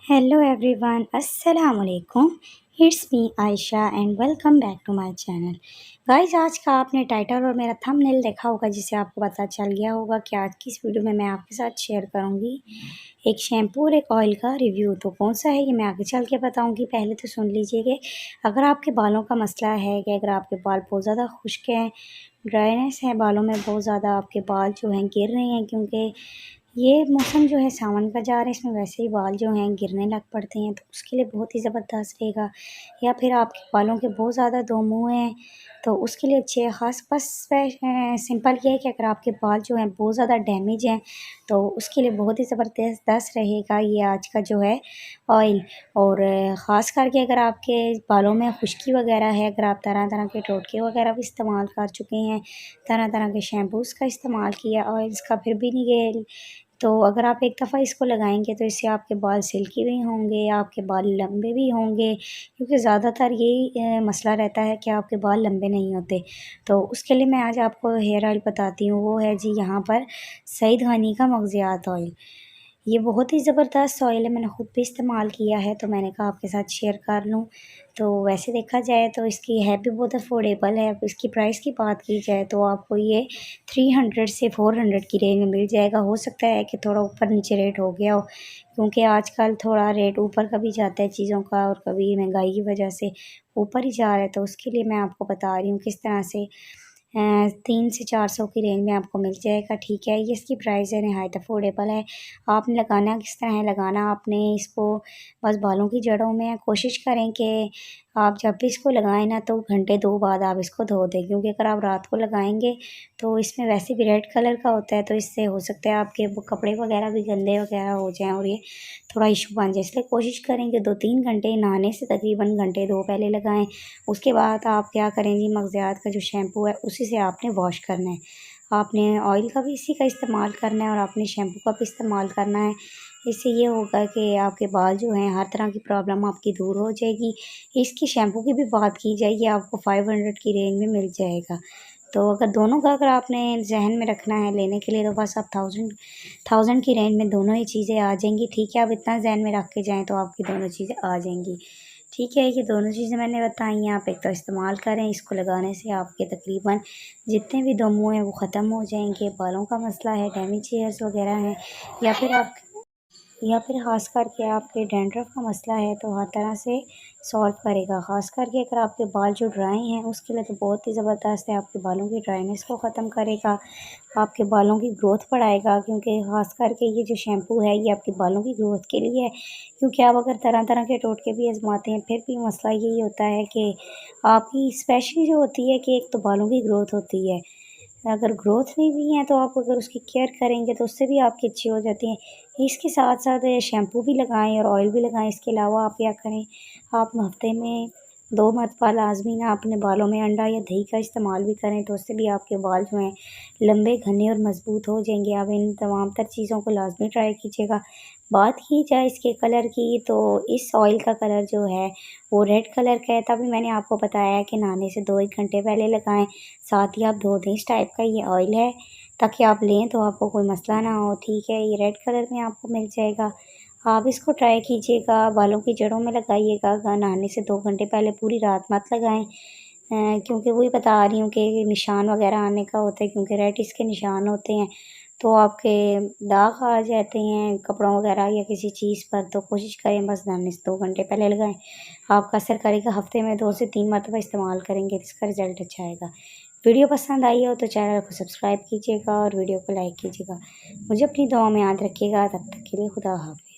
Hello everyone, अस्सलाम वालेकुम। It's me Ayesha and welcome back to my channel. Guys, आज का आपने टाइटल और मेरा थंबनेल देखा होगा, जिससे आपको पता चल गया होगा कि आज की इस वीडियो में मैं आपके साथ शेयर करूंगी एक शैम्पू और एक ऑयल का रिव्यू। तो कौन सा है ये मैं आगे चल के बताऊंगी। पहले तो सुन लीजिए कि अगर आपके बालों का मसला है कि अगर आपके बाल बहुत ज़्यादा खुश्क हैं, ड्राइनेस है बालों में, बहुत ज़्यादा आपके बाल जो हैं गिर रहे हैं, क्योंकि ये मौसम जो है सावन का जा रहा है, इसमें वैसे ही बाल जो हैं गिरने लग पड़ते हैं, तो उसके लिए बहुत ही ज़बरदस्त रहेगा। या फिर आपके बालों के बहुत ज़्यादा दो मुँह हैं, तो उसके लिए अच्छे ख़ास बस सिंपल ये है कि अगर आपके बाल जो हैं बहुत ज़्यादा डैमेज हैं, तो उसके लिए बहुत ही ज़बरदस्त रहेगा ये आज का जो है ऑयल। और ख़ास करके अगर आपके बालों में खुश्की वगैरह है, अगर आप तरह तरह के टोटके वगैरह भी इस्तेमाल कर चुके हैं, तरह तरह के शैम्पूज़ का इस्तेमाल किया, ऑयल्स का, फिर भी नहीं गए, तो अगर आप एक दफ़ा इसको लगाएंगे तो इससे आपके बाल सिल्की भी होंगे, आपके बाल लंबे भी होंगे, क्योंकि ज़्यादातर यही मसला रहता है कि आपके बाल लंबे नहीं होते। तो उसके लिए मैं आज आपको हेयर ऑयल बताती हूँ, वो है जी यहाँ पर सईद गनी का मगज़ियात ऑयल। ये बहुत ही ज़बरदस्त ऑयल है, मैंने ख़ुद भी इस्तेमाल किया है, तो मैंने कहा आपके साथ शेयर कर लूँ। तो वैसे देखा जाए तो इसकी है भी बहुत अफोर्डेबल है। इसकी प्राइस की बात की जाए तो आपको ये 300 से 400 की रेंज में मिल जाएगा। हो सकता है कि थोड़ा ऊपर नीचे रेट हो गया हो, क्योंकि आजकल थोड़ा रेट ऊपर का भी जाता है चीज़ों का, और कभी महंगाई की वजह से ऊपर ही जा रहा है। तो उसके लिए मैं आपको बता रही हूँ किस तरह से 3 से 400 की रेंज में आपको मिल जाएगा। ठीक है, ये इसकी प्राइस है, नहायत अफोर्डेबल है। आपने लगाना किस तरह है, लगाना आपने इसको बस बालों की जड़ों में। कोशिश करें कि आप जब भी इसको लगाएं ना, तो घंटे 2 बाद आप इसको धो दें, क्योंकि अगर आप रात को लगाएंगे तो इसमें वैसे भी रेड कलर का होता है, तो इससे हो सकता है आपके वो कपड़े वगैरह भी गंदे वगैरह हो जाएं और ये थोड़ा इशू बन जाए। इसलिए कोशिश करें कि 2-3 घंटे, नहाने से तकरीबन घंटे 2 पहले लगाएं। उसके बाद आप क्या करें जी, मगज़ियात का जो शैम्पू है उसी से आपने वॉश करना है। आपने ऑयल का भी इसी का इस्तेमाल करना है और आपने शैम्पू का भी इस्तेमाल करना है। इससे ये होगा कि आपके बाल जो हैं हर तरह की प्रॉब्लम आपकी दूर हो जाएगी। इसकी शैम्पू की भी बात की जाए, ये आपको 500 की रेंज में मिल जाएगा। तो अगर दोनों का अगर आपने ज़हन में रखना है लेने के लिए, तो बस आप 1000 की रेंज में दोनों ही चीज़ें आ जाएंगी। ठीक है, आप इतना ज़हन में रख के जाएँ तो आपकी दोनों चीज़ें आ जाएंगी। ठीक है, ये दोनों चीज़ें मैंने बताई हैं, आप एक तो इस्तेमाल करें। इसको लगाने से आपके तकरीबन जितने भी दो मुँह हैं वो ख़त्म हो जाएंगे। बालों का मसला है, डैमेज हेयर्स वगैरह हैं, या फिर आप या फिर ख़ास करके आपके डैंड्रफ का मसला है, तो हर तरह से सॉल्व करेगा। ख़ास करके अगर आपके बाल जो ड्राई हैं उसके लिए तो बहुत ही ज़बरदस्त है। आपके बालों की ड्राइनेस को ख़त्म करेगा, आपके बालों की ग्रोथ बढ़ाएगा, क्योंकि ख़ास करके ये जो शैम्पू है ये आपके बालों की ग्रोथ के लिए है। क्योंकि आप अगर तरह तरह के टोटके भी आजमाते हैं, फिर भी मसला यही होता है कि आपकी स्पेशली जो होती है कि एक तो बालों की ग्रोथ होती है, अगर ग्रोथ नहीं भी है तो आप अगर उसकी केयर करेंगे तो उससे भी आपकी अच्छी हो जाती है। इसके साथ साथ शैम्पू भी लगाएं और ऑयल भी लगाएं। इसके अलावा आप क्या करें, आप हफ्ते में 2 मरतबा लाजमी ना अपने बालों में अंडा या दही का इस्तेमाल भी करें, तो उससे भी आपके बाल जो हैं लंबे, घने और मज़बूत हो जाएंगे। आप इन तमाम तर चीज़ों को लाजमी ट्राई कीजिएगा। बात की जाए इसके कलर की, तो इस ऑयल का कलर जो है वो रेड कलर का है। तभी मैंने आपको बताया कि नहाने से 2-1 घंटे पहले लगाएं, साथ ही आप धो दें। इस टाइप का ये ऑयल है, ताकि आप लें तो आपको कोई मसला ना हो। ठीक है, ये रेड कलर में आपको मिल जाएगा। आप इसको ट्राई कीजिएगा, बालों की जड़ों में लगाइएगा। नहाने से 2 घंटे पहले पूरी रात मत लगाएं, क्योंकि वही बता रही हूँ कि निशान वगैरह आने का होता है, क्योंकि रेड इसके निशान होते हैं, तो आपके दाग आ जाते हैं कपड़ों वगैरह या किसी चीज़ पर। तो कोशिश करें बस नहाने से 2 घंटे पहले लगाएं, आपका असर करेगा। हफ्ते में 2 से 3 मरतबा इस्तेमाल करेंगे तो इसका रिज़ल्ट अच्छा आएगा। वीडियो पसंद आई हो तो चैनल को सब्सक्राइब कीजिएगा और वीडियो को लाइक कीजिएगा। मुझे अपनी दुआ में याद रखिएगा। तब तक के लिए खुदा हाफ़िज़।